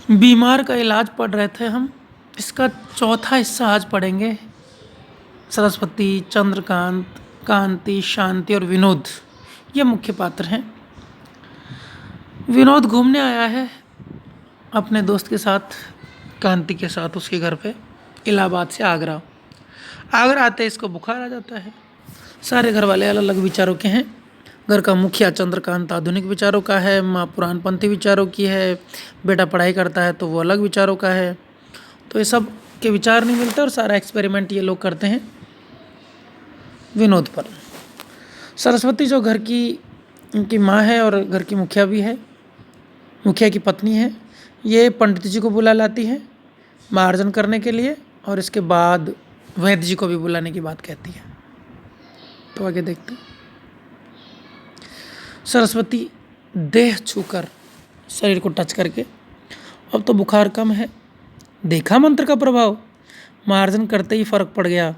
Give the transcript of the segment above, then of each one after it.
बीमार का इलाज पढ़ रहे थे हम। इसका चौथा हिस्सा आज पढ़ेंगे। सरस्वती, चंद्रकांत, कांति, शांति और विनोद ये मुख्य पात्र हैं। विनोद घूमने आया है अपने दोस्त के साथ, कांति के साथ उसके घर पे, इलाहाबाद से आगरा। आगरा आते इसको बुखार आ जाता है। सारे घर वाले अलग अलग विचारों के हैं। घर का मुखिया चंद्रकांत आधुनिक विचारों का है, माँ पुराणपंथी विचारों की है, बेटा पढ़ाई करता है तो वो अलग विचारों का है। तो ये सब के विचार नहीं मिलते और सारा एक्सपेरिमेंट ये लोग करते हैं विनोद पर। सरस्वती जो घर की उनकी माँ है और घर की मुखिया भी है, मुखिया की पत्नी है, ये पंडित जी को बुला लाती है मार्जन करने के लिए और इसके बाद वैद्य जी को भी बुलाने की बात कहती है। तो आगे देखते हैं। सरस्वती देह छूकर, शरीर को टच करके, अब तो बुखार कम है, देखा मंत्र का प्रभाव, मार्जन करते ही फर्क पड़ गया।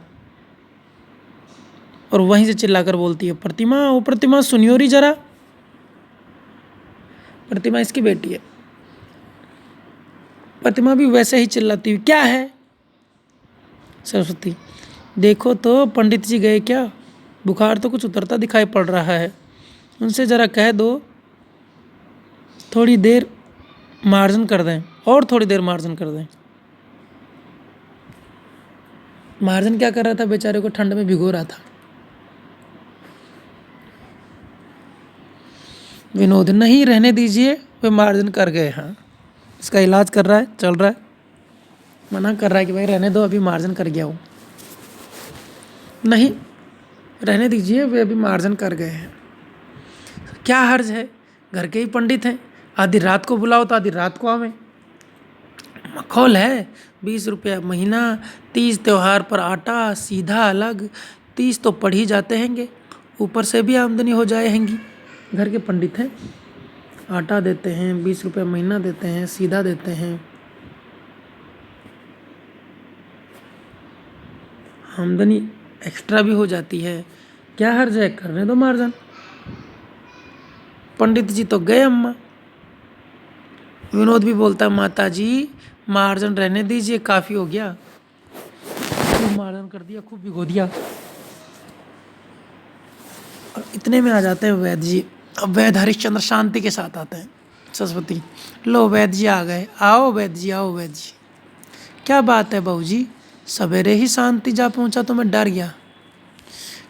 और वहीं से चिल्लाकर बोलती है, प्रतिमा, ओ प्रतिमा सुनियो री जरा। प्रतिमा इसकी बेटी है। प्रतिमा भी वैसे ही चिल्लाती हुई, क्या है? सरस्वती, देखो तो पंडित जी गए क्या? बुखार तो कुछ उतरता दिखाई पड़ रहा है, उनसे जरा कह दो थोड़ी देर मार्जन कर दें, और थोड़ी देर मार्जन कर दें। मार्जन क्या कर रहा था? बेचारे को ठंड में भिगो रहा था। विनोद, नहीं रहने दीजिए, वे मार्जन कर गए। हाँ, इसका इलाज कर रहा है, चल रहा है, मना कर रहा है कि भाई रहने दो, अभी मार्जन कर गया हूँ। नहीं, रहने दीजिए, वे अभी मार्जन कर गए हैं। क्या हर्ज है, घर के ही पंडित हैं, आधी रात को बुलाओ तो आधी रात को आवें। मखौल है, 20 रुपया महीना, 30 त्यौहार पर आटा सीधा अलग, 30 तो पढ़ ही जाते हैंगे, ऊपर से भी आमदनी हो जाए हैंगी। घर के पंडित हैं, आटा देते हैं, 20 रुपये महीना देते हैं, सीधा देते हैं, आमदनी एक्स्ट्रा भी हो जाती है। क्या हर्ज है, करने दो मार्जन। पंडित जी तो गए अम्मा। विनोद भी बोलता है, माता जी मार्जन रहने दीजिए, काफ़ी हो गया, खूब मार्जन कर दिया, खूब भिगो दिया। और इतने में आ जाते हैं वैद्य जी। अब वैद्य हरिश्चंद्र शांति के साथ आते हैं। सरस्वती, लो वैद्य जी आ गए, आओ वैद्य जी, आओ वैद्य जी। क्या बात है बहू जी, सवेरे ही शांति जा पहुंचा तो मैं डर गया।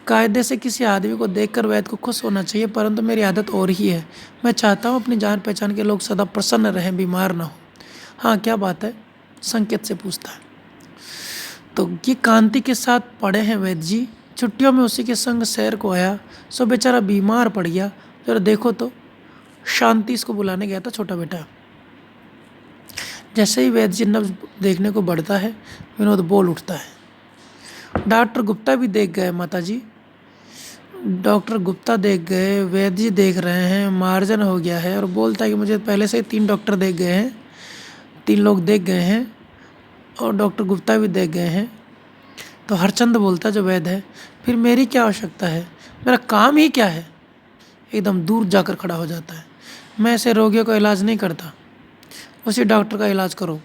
कायदे से किसी आदमी को देखकर वैद्य को खुश होना चाहिए, परंतु मेरी आदत और ही है। मैं चाहता हूँ अपनी जान पहचान के लोग सदा प्रसन्न रहें, बीमार ना हो। हाँ, क्या बात है? संकेत से पूछता है। तो ये कांति के साथ पढ़े हैं वैद्य जी, छुट्टियों में उसी के संग शहर को आया, सो बेचारा बीमार पड़ गया। जरा देखो तो। शांति इसको बुलाने गया था, छोटा बेटा। जैसे ही वैद्य जी नब्ज देखने को बढ़ता है, विनोद बोल उठता है, डॉक्टर गुप्ता भी देख गए माता जी। डॉक्टर गुप्ता देख गए, वैद्य जी देख रहे हैं, मार्जन हो गया है। और बोलता है कि मुझे पहले से ही 3 डॉक्टर देख गए हैं, 3 लोग देख गए हैं और डॉक्टर गुप्ता भी देख गए हैं। तो हरचंद बोलता जो वैद्य है, फिर मेरी क्या आवश्यकता है, मेरा काम ही क्या है? एकदम दूर जाकर खड़ा हो जाता है। मैं ऐसे रोगियों का इलाज नहीं करता, उसी डॉक्टर का इलाज करो।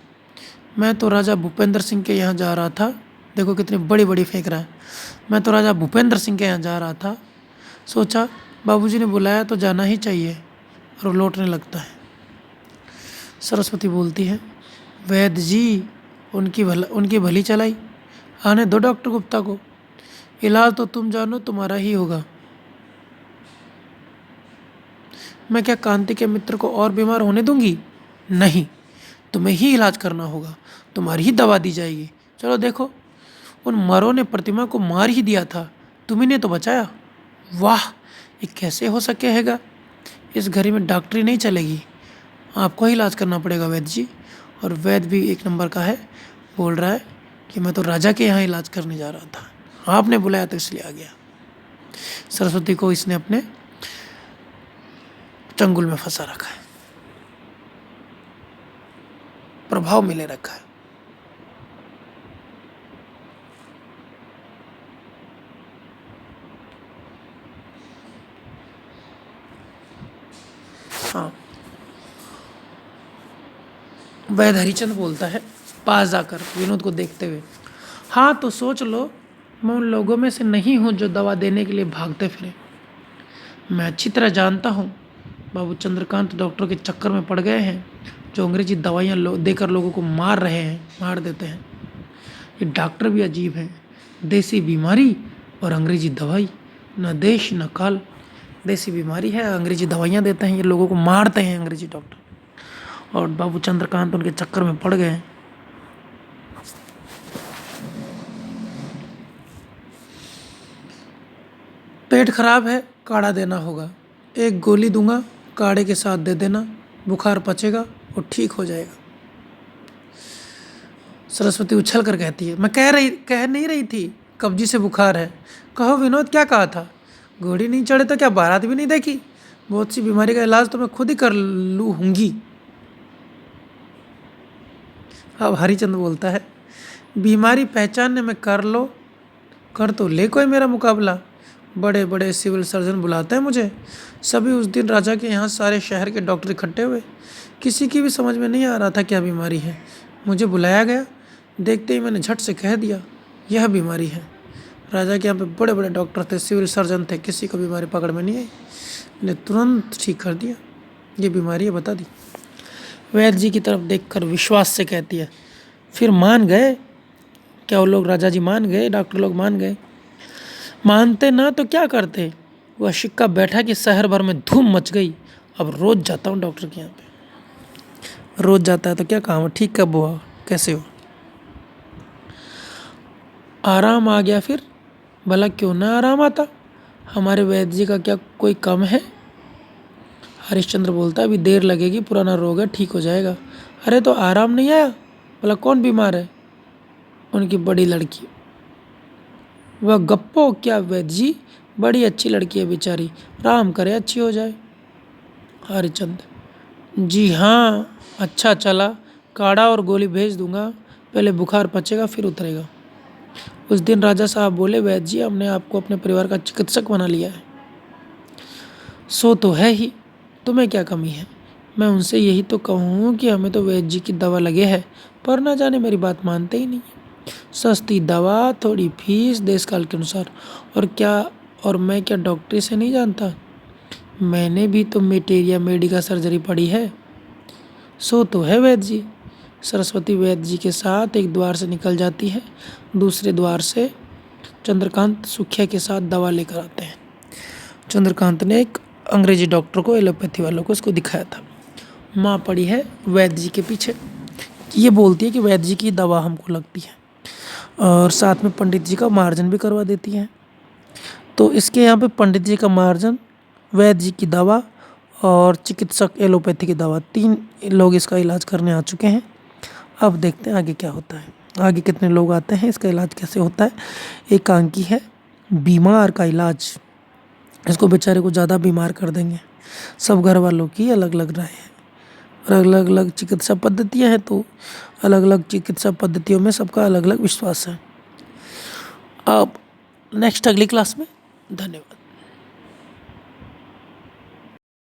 मैं तो राजा भूपेंद्र सिंह के यहाँ जा रहा था। देखो कितनी बड़ी बड़ी फेंक रहा है। मैं तो राजा भूपेंद्र सिंह के यहाँ जा रहा था, सोचा बाबूजी ने बुलाया तो जाना ही चाहिए, और वो लौटने लगता है। सरस्वती बोलती है, वैद्य जी उनकी भली चलाई, आने दो डॉक्टर गुप्ता को, इलाज तो तुम जानो, तुम्हारा ही होगा। मैं क्या कांति के मित्र को और बीमार होने दूंगी? नहीं, तुम्हें ही इलाज करना होगा, तुम्हारी ही दवा दी जाएगी। चलो देखो, उन मरों ने प्रतिमा को मार ही दिया था, तुम्ही ने तो बचाया। वाह, ये कैसे हो सके हैगा? इस घड़ी में डॉक्टरी नहीं चलेगी, आपको ही इलाज करना पड़ेगा वैद्य जी। और वैद्य भी एक नंबर का है, बोल रहा है कि मैं तो राजा के यहाँ इलाज करने जा रहा था, आपने बुलाया तो इसलिए आ गया। सरस्वती को इसने अपने चंगुल में फंसा रखा है, प्रभाव में ले रखा है। हाँ, वैद्य हरिचंद बोलता है पास जाकर विनोद को देखते हुए, हाँ तो सोच लो मैं उन लोगों में से नहीं हूँ जो दवा देने के लिए भागते फिरे। मैं अच्छी तरह जानता हूँ बाबू चंद्रकांत डॉक्टर के चक्कर में पड़ गए हैं जो अंग्रेजी दवाइयाँ देकर लोगों को मार देते हैं। ये डॉक्टर भी अजीब हैं, देसी बीमारी और अंग्रेजी दवाई, न देश न काल। देसी बीमारी है, अंग्रेजी दवाइयाँ देते हैं, ये लोगों को मारते हैं अंग्रेजी डॉक्टर, और बाबू चंद्रकांत उनके चक्कर में पड़ गए हैं। पेट खराब है, काढ़ा देना होगा, एक गोली दूंगा, काढ़े के साथ दे देना, बुखार पचेगा और ठीक हो जाएगा। सरस्वती उछल कर कहती है, मैं कह नहीं रही थी कब्जी से बुखार है। कहो विनोद, क्या कहा था? घोड़ी नहीं चढ़े तो क्या बारात भी नहीं देखी? बहुत सी बीमारी का इलाज तो मैं खुद ही कर लूँगी। अब हरिचंद बोलता है, बीमारी पहचानने में कर तो ले कोई मेरा मुकाबला। बड़े बड़े सिविल सर्जन बुलाते हैं मुझे। सभी उस दिन राजा के यहाँ सारे शहर के डॉक्टर इकट्ठे हुए। किसी की भी समझ में नहीं आ रहा था क्या बीमारी है। मुझे बुलाया गया, देखते ही मैंने झट से कह दिया यह बीमारी है। राजा के यहाँ पे बड़े बड़े डॉक्टर थे, सिविल सर्जन थे, किसी को बीमारी पकड़ में नहीं आई। मैंने तुरंत ठीक कर दिया, ये बीमारी है बता दी। वैद्य जी की तरफ देखकर विश्वास से कहती है, फिर मान गए क्या? वो लोग राजा जी मान गए, डॉक्टर लोग मान गए? मानते ना तो क्या करते? वह सिक्का बैठा कि शहर भर में धूम मच गई। अब रोज जाता हूँ डॉक्टर के यहाँ पे। रोज जाता है तो क्या काम है? ठीक कब हुआ, कैसे हो? आराम आ गया फिर? भला क्यों ना आराम आता? हमारे वैद्य जी का क्या कोई कम है? हरिश्चंद्र बोलता, अभी देर लगेगी, पुराना रोग है, ठीक हो जाएगा। अरे तो आराम नहीं आया? भला कौन बीमार है? उनकी बड़ी लड़की। वह गप्पो क्या वैद्य जी, बड़ी अच्छी लड़की है बेचारी, राम करे अच्छी हो जाए। हरिचंद, जी हाँ, अच्छा चला, काढ़ा और गोली भेज दूंगा, पहले बुखार पचेगा फिर उतरेगा। उस दिन राजा साहब बोले, वैद्य जी हमने आपको अपने परिवार का चिकित्सक बना लिया है। सो तो है ही, तुम्हें क्या कमी है? मैं उनसे यही तो कहूँ कि हमें तो वैद्य जी की दवा लगे है, पर ना जाने मेरी बात मानते ही नहीं। सस्ती दवा, थोड़ी फीस, देश काल के अनुसार। और मैं क्या डॉक्टरी से नहीं जानता? मैंने भी तो मेटेरिया मेडिका सर्जरी पढ़ी है। सो तो है वैद्य जी। सरस्वती वैद्य जी के साथ एक द्वार से निकल जाती है, दूसरे द्वार से चंद्रकांत सुखिया के साथ दवा लेकर आते हैं। चंद्रकांत ने एक अंग्रेजी डॉक्टर को, एलोपैथी वालों को इसको दिखाया था। माँ पड़ी है वैद्य जी के पीछे, ये बोलती है कि वैद्य जी की दवा हमको लगती है, और साथ में पंडित जी का मार्जन भी करवा देती हैं। तो इसके यहाँ पे पंडित जी का मार्जन, वैद्य जी की दवा और चिकित्सक एलोपैथी की दवा, 3 लोग इसका इलाज करने आ चुके हैं। अब देखते हैं आगे क्या होता है, आगे कितने लोग आते हैं, इसका इलाज कैसे होता है। एकांकी है, बीमार का इलाज, इसको बेचारे को ज़्यादा बीमार कर देंगे। सब घर वालों की अलग अलग राय है और अलग अलग चिकित्सा पद्धतियाँ हैं, तो अलग अलग चिकित्सा पद्धतियों में सबका अलग अलग विश्वास है। अब नेक्स्ट अगली क्लास में। धन्यवाद।